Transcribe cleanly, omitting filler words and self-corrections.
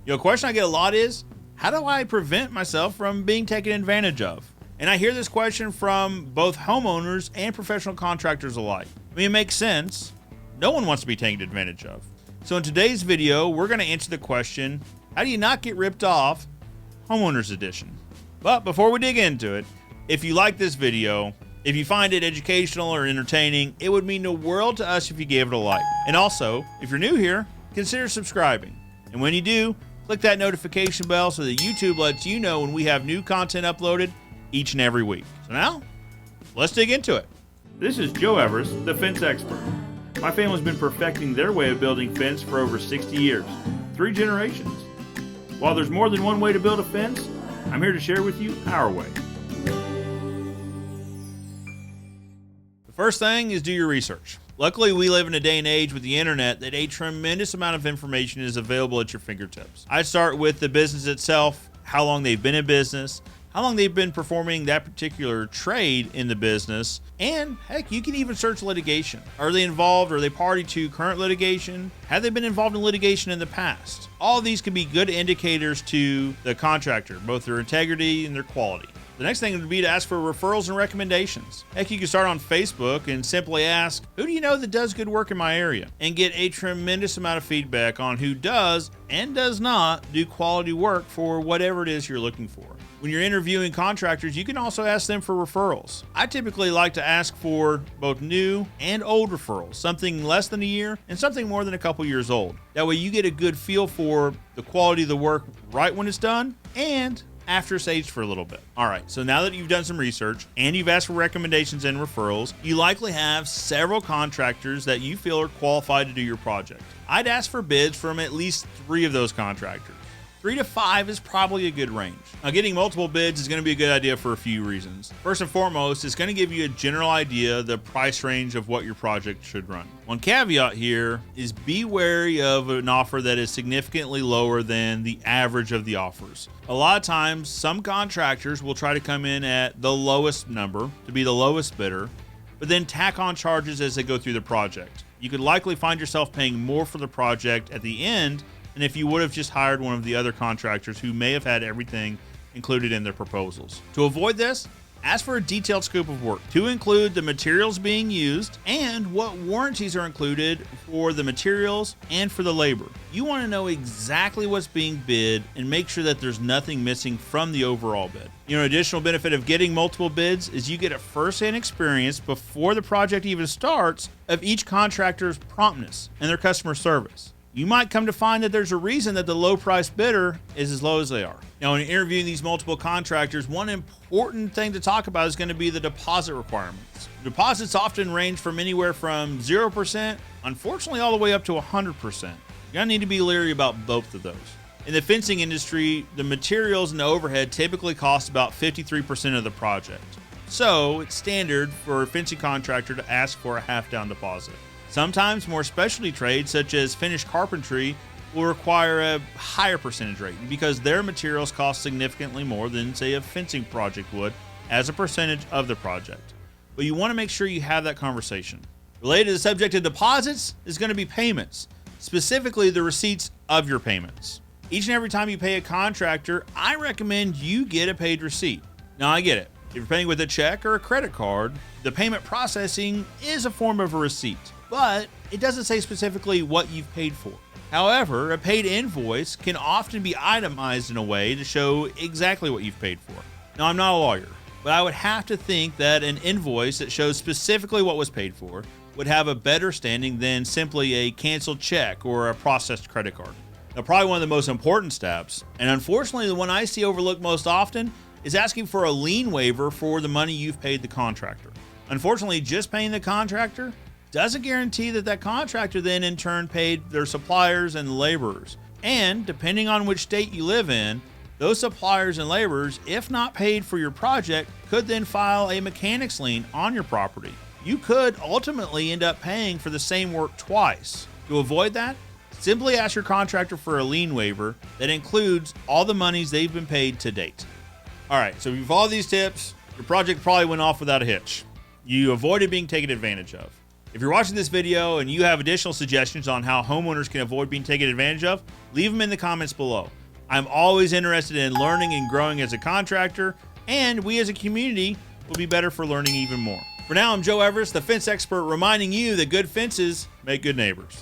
A question I get a lot is, how do I prevent myself from being taken advantage of? And I hear this question from both homeowners and professional contractors alike. I mean, it makes sense. No one wants to be taken advantage of. So in today's video, we're going to answer the question, how do you not get ripped off? Homeowners edition. But before we dig into it, if you like this video, if you find it educational or entertaining, it would mean the world to us if you gave it a like. And also, if you're new here, consider subscribing. And when you do, click that notification bell so that YouTube lets you know when we have new content uploaded each and every week. So now, let's dig into it. This is Joe Everest, the fence expert. My family's been perfecting their way of building fence for over 60 years, 3 generations. While there's more than one way to build a fence, I'm here to share with you our way. The first thing is do your research. Luckily, we live in a day and age with the internet that a tremendous amount of information is available at your fingertips. I start with the business itself, how long they've been in business, how long they've been performing that particular trade in the business, and heck, you can even search litigation. Are they involved? Are they party to current litigation? Have they been involved in litigation in the past? All of these can be good indicators to the contractor, both their integrity and their quality. The next thing would be to ask for referrals and recommendations. Heck, you can start on Facebook and simply ask, who do you know that does good work in my area? And get a tremendous amount of feedback on who does and does not do quality work for whatever it is you're looking for. When you're interviewing contractors, you can also ask them for referrals. I typically like to ask for both new and old referrals, something less than a year and something more than a couple years old. That way you get a good feel for the quality of the work right when it's done and after it's aged for a little bit. All right, so now that you've done some research and you've asked for recommendations and referrals, you likely have several contractors that you feel are qualified to do your project. I'd ask for bids from at least 3 of those contractors. 3 to 5 is probably a good range. Now, getting multiple bids is going to be a good idea for a few reasons. First and foremost, it's going to give you a general idea of the price range of what your project should run. One caveat here is be wary of an offer that is significantly lower than the average of the offers. A lot of times, some contractors will try to come in at the lowest number to be the lowest bidder, but then tack on charges as they go through the project. You could likely find yourself paying more for the project at the end than if you would have just hired one of the other contractors who may have had everything included in their proposals. To avoid this, ask for a detailed scope of work to include the materials being used and what warranties are included for the materials and for the labor. You want to know exactly what's being bid and make sure that there's nothing missing from the overall bid. An additional benefit of getting multiple bids is you get a first-hand experience before the project even starts of each contractor's promptness and their customer service. You might come to find that there's a reason that the low price bidder is as low as they are. Now, in interviewing these multiple contractors, one important thing to talk about is going to be the deposit requirements. Deposits often range from anywhere from 0%, unfortunately, all the way up to 100%. You're going to need to be leery about both of those. In the fencing industry, the materials and the overhead typically cost about 53% of the project. So it's standard for a fencing contractor to ask for a half-down deposit. Sometimes more specialty trades, such as finished carpentry, will require a higher percentage rate because their materials cost significantly more than, say, a fencing project would as a percentage of the project. But you want to make sure you have that conversation. Related to the subject of deposits is going to be payments, specifically the receipts of your payments. Each and every time you pay a contractor, I recommend you get a paid receipt. Now, I get it. If you're paying with a check or a credit card, the payment processing is a form of a receipt, but it doesn't say specifically what you've paid for. However, a paid invoice can often be itemized in a way to show exactly what you've paid for. Now, I'm not a lawyer, but I would have to think that an invoice that shows specifically what was paid for would have a better standing than simply a canceled check or a processed credit card. Now, probably one of the most important steps, and unfortunately the one I see overlooked most often, is asking for a lien waiver for the money you've paid the contractor. Unfortunately, just paying the contractor doesn't guarantee that that contractor then in turn paid their suppliers and laborers. And depending on which state you live in, those suppliers and laborers, if not paid for your project, could then file a mechanics lien on your property. You could ultimately end up paying for the same work twice. To avoid that, simply ask your contractor for a lien waiver that includes all the monies they've been paid to date. All right, so if you follow these tips, your project probably went off without a hitch. You avoided being taken advantage of. If you're watching this video and you have additional suggestions on how homeowners can avoid being taken advantage of, leave them in the comments below. I'm always interested in learning and growing as a contractor, and we as a community will be better for learning even more. For now, I'm Joe Everest, the fence expert, reminding you that good fences make good neighbors.